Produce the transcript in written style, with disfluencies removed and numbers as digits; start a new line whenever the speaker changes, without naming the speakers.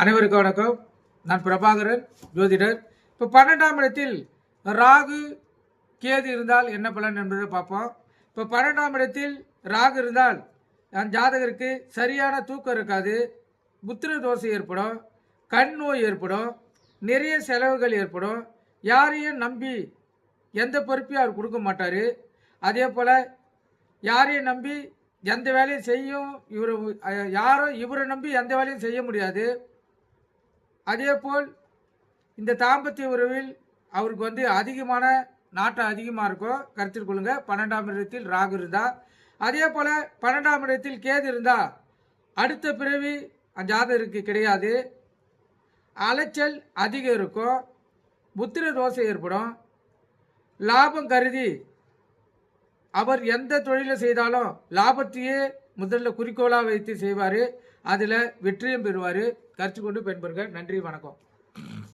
அனைவருக்கும் வணக்கம். நான் பிரபாகரன், ஜோதிடர். இப்போ 12ஆம் இடத்தில் ராகு கேது இருந்தால் என்ன பலன் என்பதை பார்ப்போம். இப்போ 12ஆம் இடத்தில் ராகு இருந்தால் அந்த ஜாதகருக்கு சரியான தூக்கம் இருக்காது, புத்திர தோஷம் ஏற்படும், கண் நோய் ஏற்படும், நிறைய செலவுகள் ஏற்படும், யாரையும் நம்பி எந்த பொறுப்பையும் அவர் கொடுக்க மாட்டார். அதே போல் யாரையும் நம்பி எந்த வேலையும் செய்யும் இவரை நம்பி எந்த வேலையும் செய்ய முடியாது. அதேபோல் இந்த தாம்பத்திய உறவில் அவருக்கு அதிகமான நாட்டம் அதிகமாக இருக்கும். கருத்தில் கொள்ளுங்க. 12ஆம் இடத்தில் ராகு இருந்தால், அதே போல் 12ஆம் இடத்தில் கேது இருந்தால் அடுத்த பிறவி அந்த ஜாதகருக்கு கிடையாது. அலைச்சல் அதிகம் இருக்கும், புத்திர தோஷம் ஏற்படும், லாபம் கருதி அவர் எந்த தொழிலை செய்தாலும் லாபத்தையே முதல்ல குறிக்கோளாக வைத்து செய்வார். அதில் வெற்றியும் பெறுவார். கருத்து கொண்டு பயன்பெறுங்க. நன்றி, வணக்கம்.